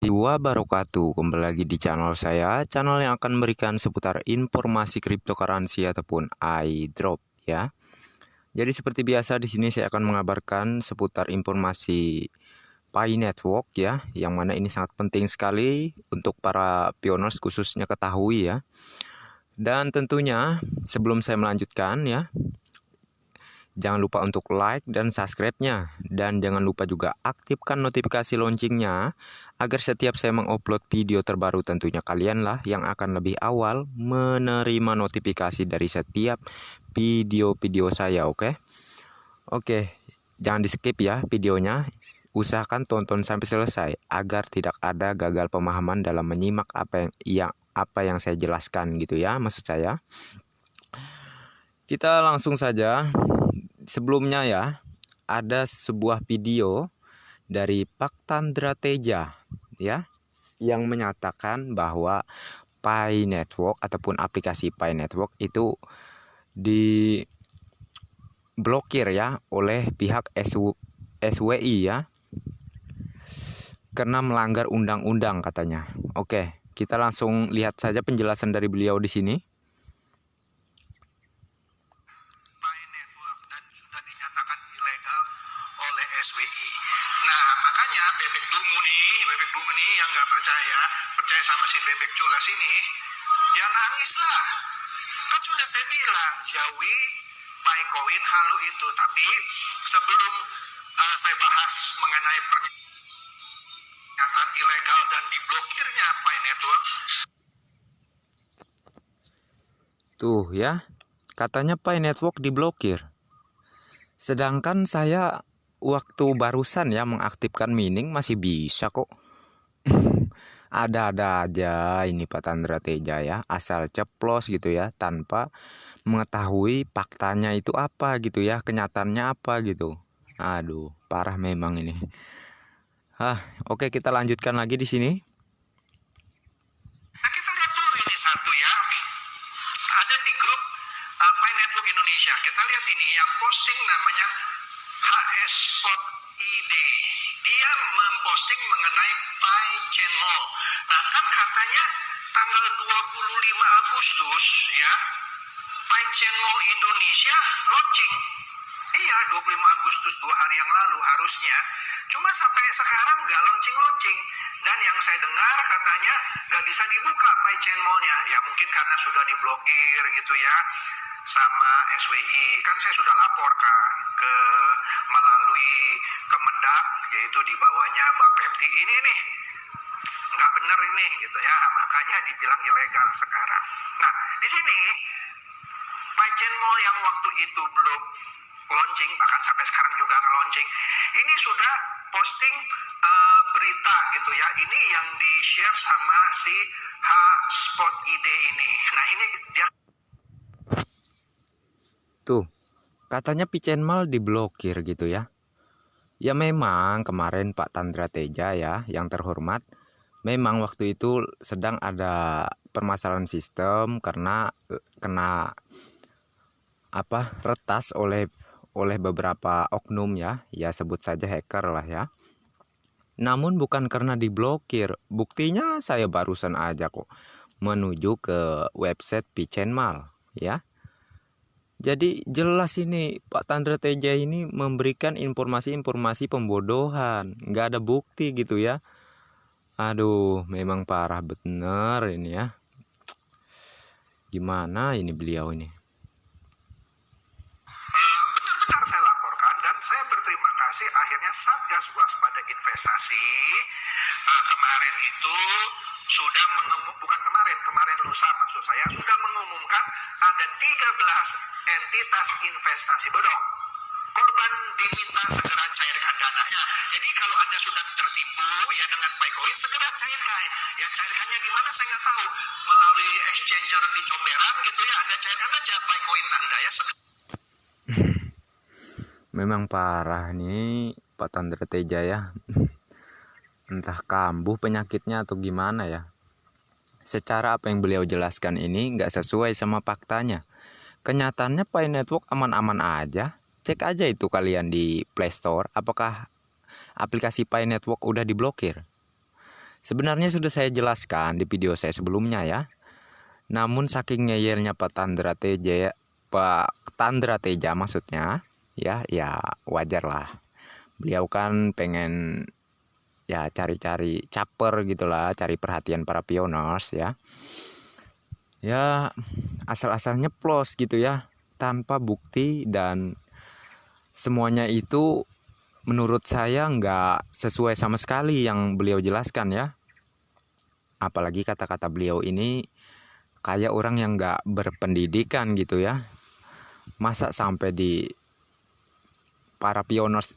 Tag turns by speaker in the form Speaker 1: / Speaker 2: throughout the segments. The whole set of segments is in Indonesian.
Speaker 1: Wabarakatuh. Kembali lagi di channel saya, channel yang akan memberikan seputar informasi cryptocurrency ataupun airdrop ya. Jadi seperti biasa di sini saya akan mengabarkan seputar informasi Pi Network ya, yang mana ini sangat penting sekali untuk para pioners khususnya ketahui ya. Dan tentunya sebelum saya melanjutkan ya, jangan lupa untuk like dan subscribe-nya. Dan jangan lupa juga aktifkan notifikasi loncengnya agar setiap saya mengupload video terbaru tentunya kalianlah yang akan lebih awal menerima notifikasi dari setiap video-video saya, oke? Oke, jangan di-skip ya videonya. Usahakan tonton sampai selesai agar tidak ada gagal pemahaman dalam menyimak apa yang saya jelaskan gitu ya, maksud saya. Kita langsung saja. Sebelumnya ya, ada sebuah video dari Pak Tandra Teja ya, yang menyatakan bahwa Pi Network ataupun aplikasi Pi Network itu diblokir ya oleh pihak SWI ya, karena melanggar undang-undang katanya. Oke, kita langsung lihat saja penjelasan dari beliau di sini.
Speaker 2: SWI. Nah, makanya bebek dungu nih yang nggak percaya sama si bebek culas ini, ya nangislah. Kan sudah saya bilang, jauhi Picoin halu itu. Tapi sebelum saya bahas mengenai pernyataan ilegal dan diblokirnya Pi Network.
Speaker 1: Tuh ya, katanya Pi Network diblokir. Sedangkan saya waktu barusan ya mengaktifkan mining masih bisa kok. Ada-ada aja ini Pak Tandra Teja ya, asal ceplos gitu ya, tanpa mengetahui faktanya itu apa gitu ya, kenyataannya apa gitu. Aduh, parah memang ini. Oke, kita lanjutkan lagi di sini.
Speaker 2: Nah, kita lihat dulu ini satu ya. Ada di grup Pi Network Indonesia. Kita lihat ini yang posting namanya HS Spot ID. Dia memposting mengenai Pi Chain Mall. Nah, kan katanya tanggal 25 Agustus ya, Pi Chain Mall Indonesia launching. Iya, 25 Agustus 2 hari yang lalu harusnya. Cuma sampai sekarang nggak launching. Dan yang saya dengar katanya nggak bisa dibuka Pi Chain Mall-nya. Ya mungkin karena sudah diblokir gitu ya sama SWI. Kan saya sudah laporkan ke melalui Kemendak, yaitu di bawahnya Bapepti. Ini nih nggak bener ini gitu ya, makanya dibilang ilegal sekarang. Nah, di sini Pi Chain Mall yang waktu itu belum launching, bahkan sampai sekarang juga nggak launching, ini sudah posting berita gitu ya. Ini yang di share sama si H Spot ID ini. Nah, ini dia
Speaker 1: Tuh, katanya Pi Chain Mall diblokir gitu ya. Ya memang kemarin Pak Tandra Teja ya, yang terhormat, memang waktu itu sedang ada permasalahan sistem karena kena retas oleh beberapa oknum ya, sebut saja hacker lah ya. Namun bukan karena diblokir. Buktinya saya barusan aja kok menuju ke website Pi Chain Mall ya. Jadi jelas ini Pak Tandra Teja ini memberikan informasi-informasi pembodohan, nggak ada bukti gitu ya. Aduh, memang parah bener ini ya. Gimana ini beliau ini?
Speaker 2: Benar-benar saya laporkan dan saya berterima kasih akhirnya Satgas Waspada Investasi kemarin itu sudah kemarin lusa maksud saya, sudah mengumumkan ada 13 entitas investasi bodong. Korban diminta segera cairkan dananya. Jadi kalau Anda sudah tertipu ya dengan Picoin, segera cairkan. Ya cairkannya di mana saya nggak tahu. Melalui exchanger di Comberan gitu ya, Anda cairkan aja Picoin Anda ya.
Speaker 1: Memang parah nih Pak Tandra Teja ya. Entah kambuh penyakitnya atau gimana ya. Secara apa yang beliau jelaskan ini nggak sesuai sama faktanya. Kenyataannya Pi Network aman-aman aja. Cek aja itu kalian di Play Store, apakah aplikasi Pi Network udah diblokir. Sebenarnya sudah saya jelaskan di video saya sebelumnya ya. Namun saking ngeyelnya Pak Tandra Teja maksudnya, ya wajar lah. Beliau kan pengen ya cari-cari caper gitulah, cari perhatian para pioners ya. Ya asal-asal nyeplos gitu ya, tanpa bukti, dan semuanya itu menurut saya nggak sesuai sama sekali yang beliau jelaskan ya. Apalagi kata-kata beliau ini kayak orang yang nggak berpendidikan gitu ya. Masa sampai di para pioners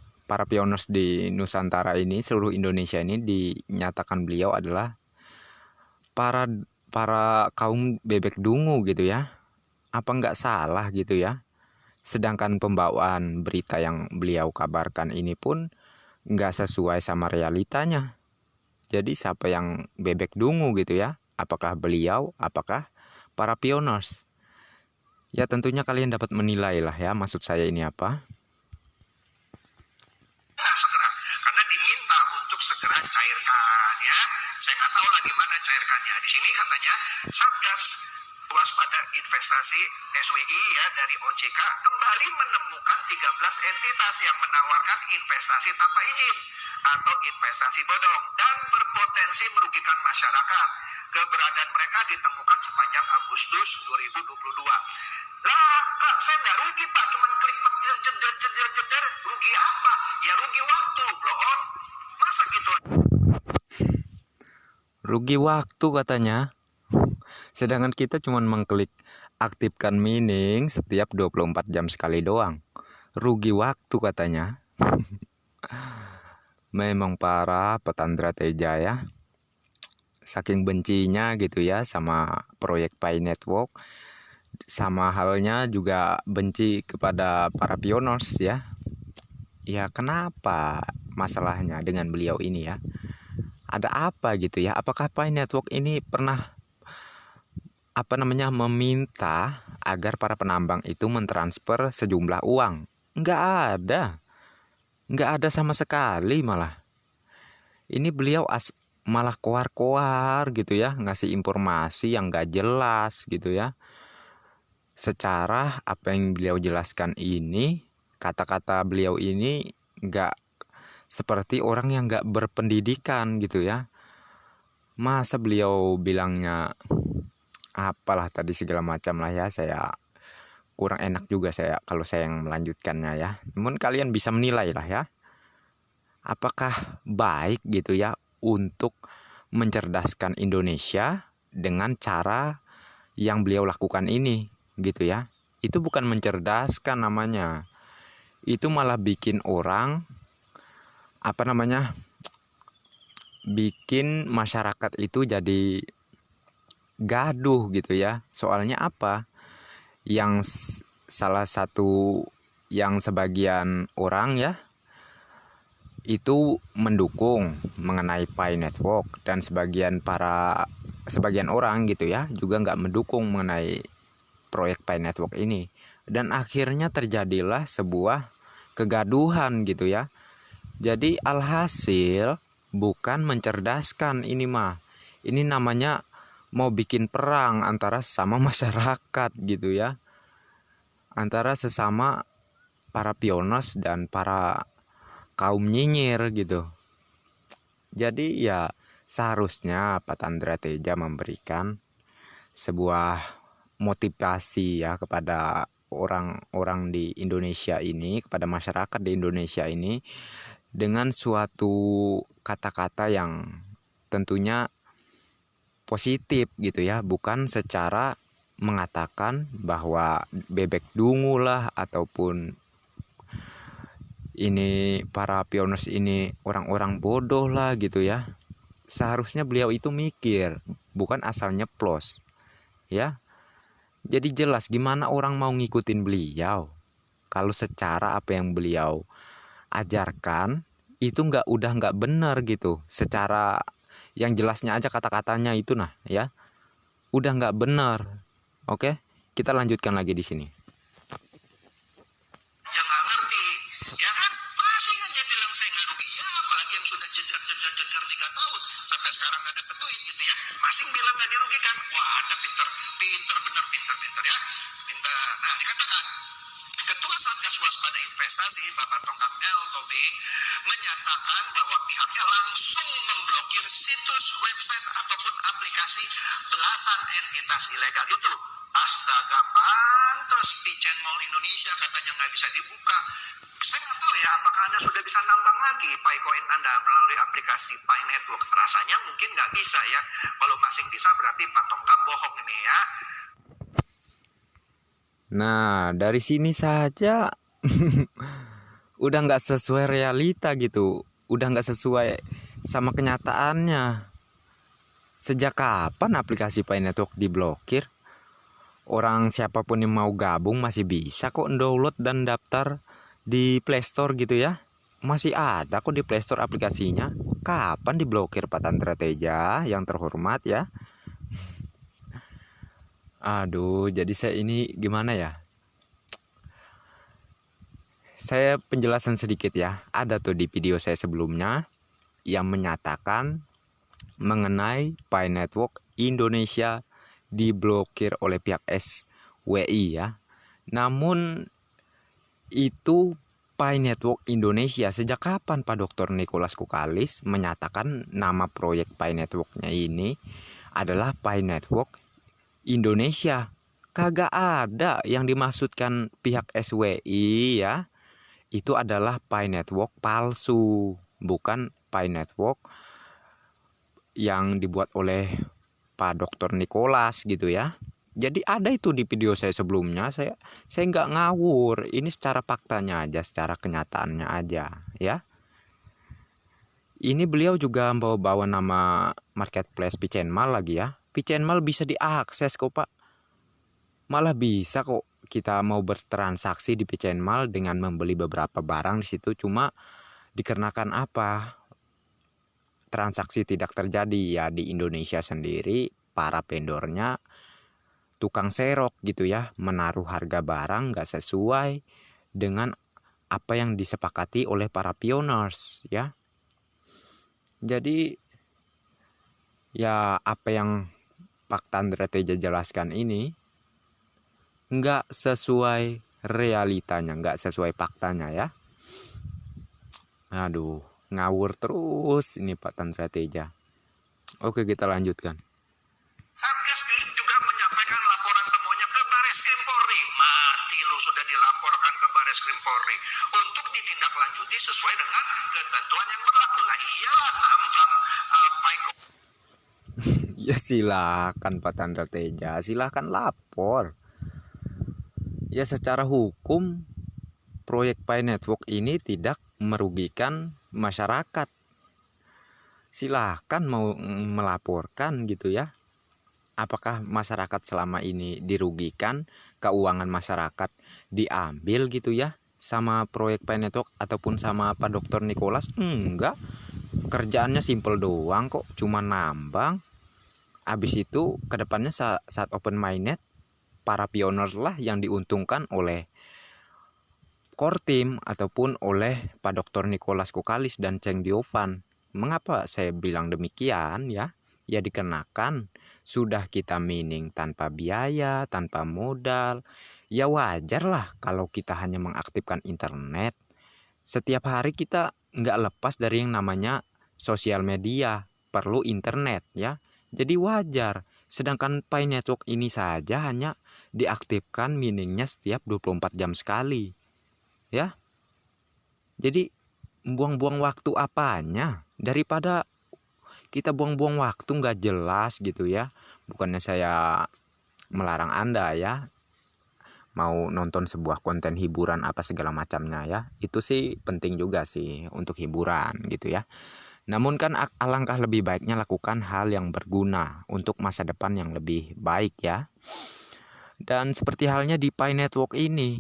Speaker 1: di Nusantara ini, seluruh Indonesia ini, dinyatakan beliau adalah para kaum bebek dungu gitu ya. Apa nggak salah gitu ya? Sedangkan pembawaan berita yang beliau kabarkan ini pun nggak sesuai sama realitanya. Jadi siapa yang bebek dungu gitu ya? Apakah beliau? Apakah para pioners? Ya tentunya kalian dapat menilai lah ya, maksud saya ini apa.
Speaker 2: Segera, karena diminta untuk segera cairkan ya. Saya nggak tahu lah di mana cairkannya. Di sini katanya Satgas Waspada Investasi SWI ya dari OJK kembali menemukan 13 entitas yang menawarkan investasi tanpa izin atau investasi bodong dan berpotensi merugikan masyarakat. Keberadaan mereka ditemukan sepanjang Agustus 2022. Lah, Kak, saya nggak rugi, Pak. Cuman klik petir, jeder. Rugi apa? Ya rugi waktu, blow on. Masa gitu?
Speaker 1: Rugi waktu katanya. Sedangkan kita cuma mengklik aktifkan mining setiap 24 jam sekali doang. Rugi waktu katanya. Memang parah Petandra Teja ya. Saking bencinya gitu ya sama proyek Pi Network. Sama halnya juga benci kepada para pioners ya. Ya kenapa masalahnya dengan beliau ini ya? Ada apa gitu ya? Apakah Pi Network ini pernah meminta agar para penambang itu mentransfer sejumlah uang? Nggak ada sama sekali malah. Ini beliau malah koar-koar gitu ya, ngasih informasi yang nggak jelas gitu ya. Secara apa yang beliau jelaskan ini, kata-kata beliau ini nggak seperti orang yang nggak berpendidikan gitu ya. Masa beliau bilangnya apalah tadi segala macam lah ya, saya kurang enak juga saya kalau saya yang melanjutkannya ya. Namun kalian bisa menilai lah ya. Apakah baik gitu ya untuk mencerdaskan Indonesia dengan cara yang beliau lakukan ini gitu ya. Itu bukan mencerdaskan namanya. Itu malah bikin orang bikin masyarakat itu jadi gaduh gitu ya. Soalnya apa? Yang salah satu yang sebagian orang ya itu mendukung mengenai Pi Network, dan sebagian orang gitu ya juga nggak mendukung mengenai proyek Pi Network ini, dan akhirnya terjadilah sebuah kegaduhan gitu ya. Jadi alhasil bukan mencerdaskan ini mah, ini namanya mau bikin perang antara sesama masyarakat gitu ya, antara sesama para pioners dan para kaum nyinyir gitu. Jadi ya seharusnya Pak Tandra Teja memberikan sebuah motivasi ya kepada orang-orang di Indonesia ini, kepada masyarakat di Indonesia ini, dengan suatu kata-kata yang tentunya positif gitu ya, bukan secara mengatakan bahwa bebek dungu lah ataupun ini para pioners ini orang-orang bodoh lah gitu ya. Seharusnya beliau itu mikir, bukan asal nyeplos ya. Jadi jelas gimana orang mau ngikutin beliau kalau secara apa yang beliau ajarkan itu udah nggak benar gitu. Secara yang jelasnya aja kata-katanya itu ya udah nggak benar. Oke, kita lanjutkan lagi di sini.
Speaker 2: Yang nggak ngerti, ya kan? Masih aja bilang saya nggak rugi. Ya apalagi yang sudah jedar 3 tahun sampai sekarang Betul gitu ya. Masing bilang nggak dirugikan. Wah, Anda pinter, pinter bener, pinter ya. Pinter. Nah, dikatakan Ketua Satgas Waspada Investasi Bapak Tongam L. Tobing menyatakan bahwa pihaknya langsung memblokir situs, website ataupun aplikasi belasan entitas ilegal itu. Astaga, pantas Pichen Mall Indonesia katanya nggak bisa dibuka. Saya nggak tahu ya, apakah Anda sudah bisa nambang lagi Picoin Anda melalui aplikasi Pi Network? Rasanya mungkin nggak bisa ya. Kalau masing bisa berarti Pak Tongam bohong ini ya.
Speaker 1: Nah, dari sini saja udah nggak sesuai realita gitu, udah nggak sesuai sama kenyataannya. Sejak kapan aplikasi Pi Network diblokir? Orang siapapun yang mau gabung masih bisa kok download dan daftar di Play Store gitu ya. Masih ada kok di Play Store aplikasinya. Kapan diblokir Pak Tantra Teja yang terhormat ya? Aduh, jadi saya ini gimana ya? Saya penjelasan sedikit ya. Ada tuh di video saya sebelumnya yang menyatakan mengenai Pi Network Indonesia diblokir oleh pihak SWI ya. Namun itu Pi Network Indonesia sejak kapan Pak Dr. Nicholas Kukalis menyatakan nama proyek Pi Networknya ini adalah Pi Network Indonesia? Kagak ada yang dimaksudkan pihak SWI ya. Itu adalah Pi Network palsu, bukan Pi Network yang dibuat oleh Pak Dr. Nicholas gitu ya. Jadi ada itu di video saya sebelumnya. Saya nggak ngawur. Ini secara faktanya aja, secara kenyataannya aja ya. Ini beliau juga bawa nama marketplace Pichen Mall lagi ya. Pichen Mall bisa diakses kok Pak. Malah bisa kok kita mau bertransaksi di Pichen Mall dengan membeli beberapa barang di situ. Cuma dikarenakan apa? Transaksi tidak terjadi ya di Indonesia sendiri. Para vendornya tukang serok gitu ya, menaruh harga barang nggak sesuai dengan apa yang disepakati oleh para pioneers ya. Jadi ya apa yang Pak Tandra Teja jelaskan ini nggak sesuai realitanya, nggak sesuai faktanya ya. Aduh, ngawur terus ini Pak Tandra Teja. Oke, kita lanjutkan.
Speaker 2: Satgas juga menyampaikan laporan temuannya ke Baris Krim Polri. Mati lu sudah dilaporkan ke Baris Krim Polri untuk ditindaklanjuti sesuai dengan ketentuan yang berlaku. Lah iyalah nambang Picoin.
Speaker 1: Ya silakan Pak Tandra Teja, silakan lapor. Ya secara hukum proyek Pi Network ini tidak merugikan masyarakat. Silakan mau melaporkan gitu ya. Apakah masyarakat selama ini dirugikan, keuangan masyarakat diambil gitu ya sama proyek Pi Network ataupun sama Pak Dr. Nicholas? Enggak. Kerjaannya simple doang kok, cuma nambang. Habis itu kedepannya saat open mainnet, para pioner lah yang diuntungkan oleh core team ataupun oleh Pak Dr. Nicholas Kukalis dan Cheng Diovan. Mengapa saya bilang demikian ya? Ya dikenakan sudah kita mining tanpa biaya, tanpa modal. Ya wajar lah kalau kita hanya mengaktifkan internet. Setiap hari kita nggak lepas dari yang namanya sosial media, perlu internet ya. Jadi wajar. Sedangkan Pi Network ini saja hanya diaktifkan miningnya setiap 24 jam sekali. Ya. Jadi buang-buang waktu apanya? Daripada kita buang-buang waktu nggak jelas gitu ya. Bukannya saya melarang Anda ya mau nonton sebuah konten hiburan apa segala macamnya ya. Itu sih penting juga sih untuk hiburan gitu ya. Namun kan alangkah lebih baiknya lakukan hal yang berguna untuk masa depan yang lebih baik ya. Dan seperti halnya di Pi Network ini,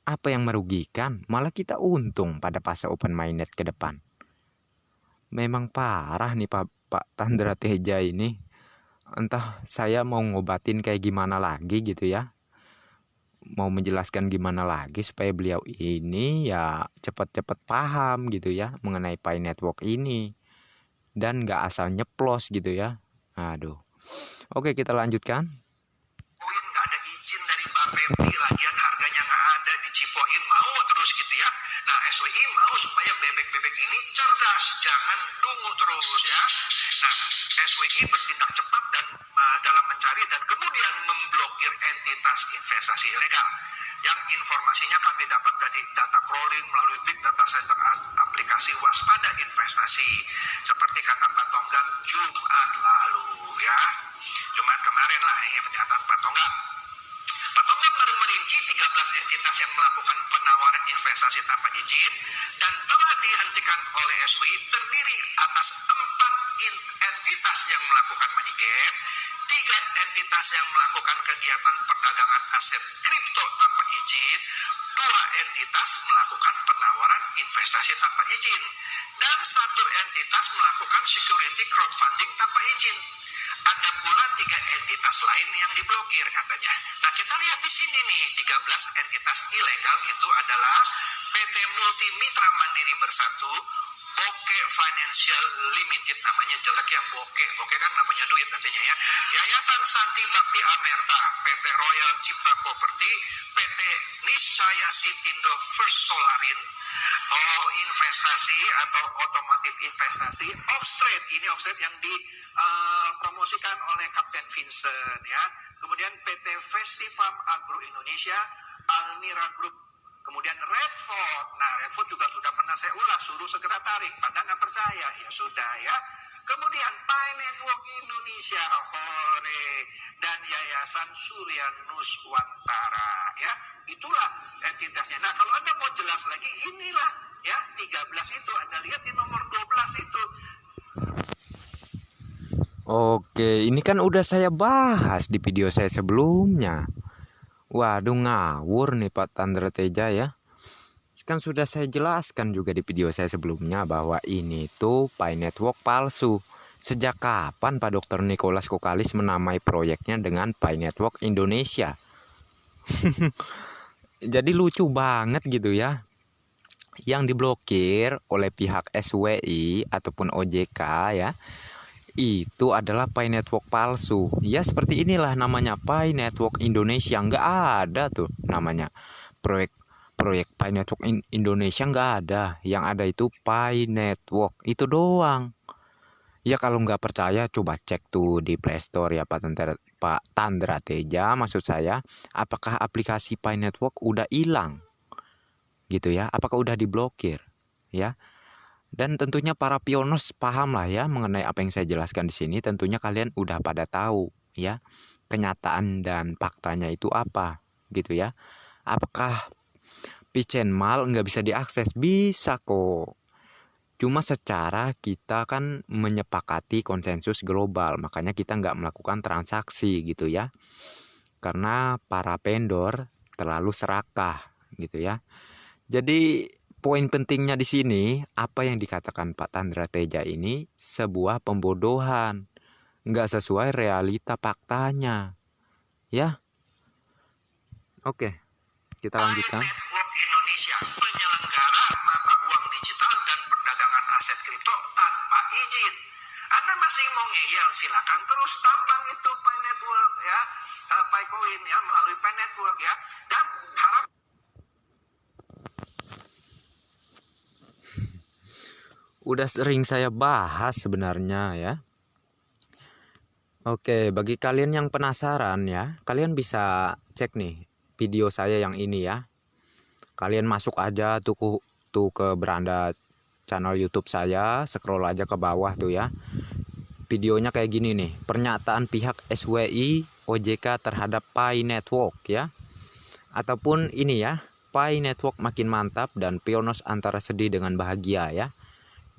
Speaker 1: apa yang merugikan? Malah kita untung pada fase open mainnet ke depan. Memang parah nih Pak Tandra Teja ini. Entah saya mau ngobatin kayak gimana lagi gitu ya. Mau menjelaskan gimana lagi supaya beliau ini ya cepat-cepat paham gitu ya mengenai Pi Network ini. dan nggak asal nyeplos gitu ya. Aduh. Oke, kita lanjutkan.
Speaker 2: Nggak ada izin dari Bapepti, lagian harganya nggak ada, dicipoin mau terus gitu ya. Nah, SWI mau supaya bebek-bebek ini cerdas, jangan dungu terus ya. Nah, SWI bertindak cepat dan dalam mencari dan kemudian memblokir entitas investasi ilegal yang informasinya kami dapat dari data crawling melalui Big Data Center aplikasi waspada investasi, seperti kata Pak Tonggak Jumat lalu ya. Jumat kemarin lah ini pernyataan Pak Tonggak. Pak Tonggak merinci 13 entitas yang melakukan penawaran investasi tanpa izin dan telah dihentikan oleh SWI terdiri atas 4 entitas yang melakukan money game, 3 entitas yang melakukan kegiatan perdagangan aset kripto tanpa izin, 2 entitas melakukan penawaran investasi tanpa izin, dan 1 entitas melakukan security crowdfunding tanpa izin. Ada pula 3 entitas lain yang diblokir katanya. Nah, kita lihat di sini nih, 13 entitas ilegal itu adalah PT Multi Mitra Mandiri Bersatu, Boke Financial Limited, namanya jelek ya, Boke kan namanya duit artinya ya. Yayasan Santi Bakti Amerta, PT Royal Cipta Property, PT Niscaya Sitindo First Solarin, investasi atau otomotif investasi, Oxtrade, ini Oxtrade yang dipromosikan oleh Kapten Vincent ya. Kemudian PT Festifarm Agro Indonesia, Almira Group. Kemudian Redford, nah Redford juga sudah pernah saya ulas, suruh segera tarik, pada nggak percaya, ya sudah ya. Kemudian Pi Network Indonesia, Hore, dan Yayasan Surya Nuswantara ya. Itulah entitasnya. Nah, kalau Anda mau jelas lagi, inilah ya 13 itu, Anda lihat di nomor 12 itu.
Speaker 1: Oke, ini kan udah saya bahas di video saya sebelumnya. Waduh, ngawur nih Pak Tandra Teja ya. Kan sudah saya jelaskan juga di video saya sebelumnya bahwa ini tuh Pi Network palsu. Sejak kapan Pak Dr. Nicholas Kokalis menamai proyeknya dengan Pi Network Indonesia? Jadi lucu banget gitu ya. Yang diblokir oleh pihak SWI ataupun OJK ya, itu adalah Pi Network palsu. Ya seperti inilah namanya, Pi Network Indonesia. Nggak ada tuh namanya proyek Pi Network Indonesia, nggak ada. Yang ada itu Pi Network, itu doang. Ya kalau nggak percaya coba cek tuh di Play Store ya Pak Tandra Teja maksud saya. Apakah aplikasi Pi Network udah hilang gitu ya, apakah udah diblokir ya. Dan tentunya para pioners paham lah ya mengenai apa yang saya jelaskan di sini. Tentunya kalian udah pada tahu ya kenyataan dan faktanya itu apa gitu ya. Apakah Picenmal nggak bisa diakses? Bisa kok. Cuma secara kita kan menyepakati konsensus global, makanya kita nggak melakukan transaksi gitu ya. Karena para vendor terlalu serakah gitu ya. Jadi poin pentingnya di sini, apa yang dikatakan Pak Tandra Teja ini sebuah pembodohan, nggak sesuai realita faktanya, ya. Oke, kita lanjutkan.
Speaker 2: Network Indonesia, penyelenggara mata uang digital dan perdagangan aset kripto tanpa izin. Anda masih mau ngeyel, silakan terus tambang itu Pi Network ya, Pi Coin ya melalui Pi Network ya, dan harap
Speaker 1: Udah sering saya bahas sebenarnya ya. Oke, bagi kalian yang penasaran ya, kalian bisa cek nih video saya yang ini ya. Kalian masuk aja tuh ke beranda channel YouTube saya, scroll aja ke bawah tuh ya. Videonya kayak gini nih, pernyataan pihak SWI OJK terhadap Pi Network ya. Ataupun ini ya, Pi Network makin mantap dan pioners antara sedih dengan bahagia ya.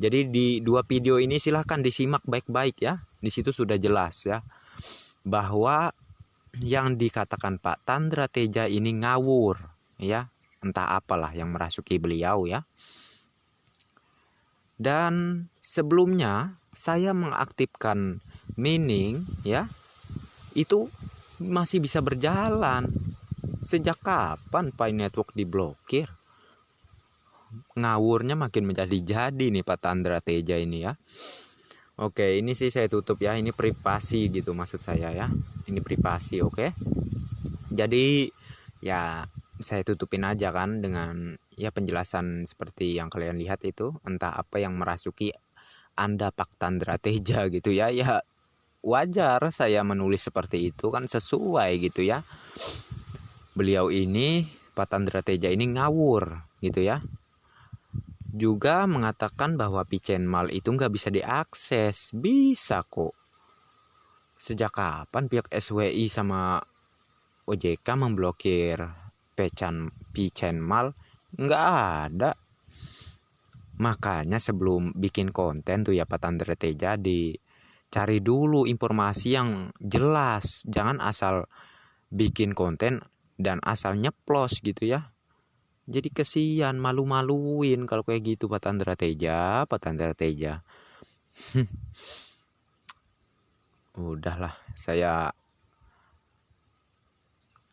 Speaker 1: Jadi di dua video ini silahkan disimak baik-baik ya. Di situ sudah jelas ya bahwa yang dikatakan Pak Tandra Teja ini ngawur ya. Entah apalah yang merasuki beliau ya. Dan sebelumnya saya mengaktifkan mining ya. Itu masih bisa berjalan. Sejak kapan Pi Network diblokir? Ngawurnya makin menjadi-jadi nih Pak Tandra Teja ini ya. Oke, ini sih saya tutup ya. Ini privasi gitu maksud saya ya. Ini privasi, oke. Jadi ya saya tutupin aja kan dengan ya penjelasan seperti yang kalian lihat itu, entah apa yang merasuki Anda Pak Tandra Teja gitu ya. Ya wajar saya menulis seperti itu kan, sesuai gitu ya. Beliau ini Pak Tandra Teja ini ngawur gitu ya. Juga mengatakan bahwa Picenmal itu nggak bisa diakses. Bisa kok. Sejak kapan pihak SWI sama OJK memblokir Picenmal? Nggak ada. Makanya sebelum bikin konten tuh ya Pak Tandra Teja, dicari dulu informasi yang jelas. Jangan asal bikin konten dan asal nyeplos gitu ya. Jadi kesian, malu-maluin kalau kayak gitu Pak Tandra Teja, Pak Tandra Teja. Udahlah, saya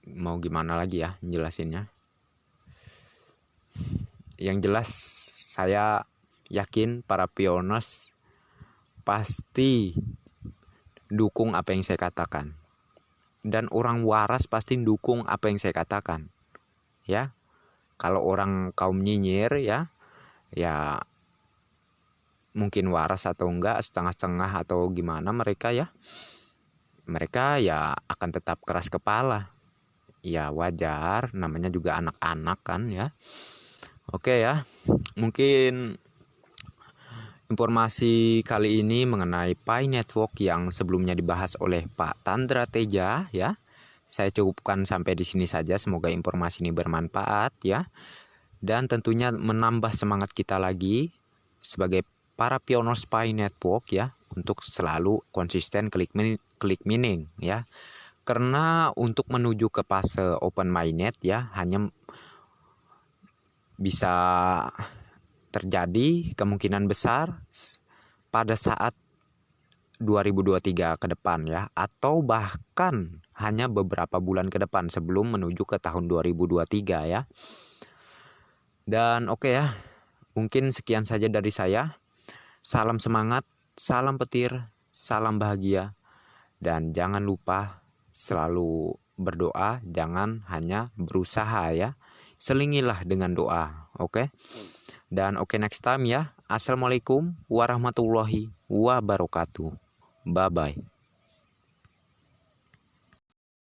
Speaker 1: mau gimana lagi ya jelasinnya. Yang jelas saya yakin para pioners pasti dukung apa yang saya katakan. Dan orang waras pasti dukung apa yang saya katakan. Ya. Kalau orang kaum nyinyir ya mungkin waras atau enggak, setengah-setengah atau gimana mereka ya akan tetap keras kepala. Ya wajar, namanya juga anak-anak kan ya. Oke ya, mungkin informasi kali ini mengenai Pi Network yang sebelumnya dibahas oleh Pak Tandra Teja ya. Saya cukupkan sampai di sini saja. Semoga informasi ini bermanfaat ya. Dan tentunya menambah semangat kita lagi sebagai para pioners Pi Network ya, untuk selalu konsisten klik mining ya. Karena untuk menuju ke fase open mainnet ya, hanya bisa terjadi kemungkinan besar pada saat 2023 ke depan ya, atau bahkan hanya beberapa bulan ke depan sebelum menuju ke tahun 2023 ya. Dan oke ya, mungkin sekian saja dari saya. Salam semangat, salam petir, salam bahagia, dan jangan lupa selalu berdoa, jangan hanya berusaha ya. Selingilah dengan doa, oke? Dan oke, next time ya. Assalamualaikum warahmatullahi wabarakatuh. Bye bye.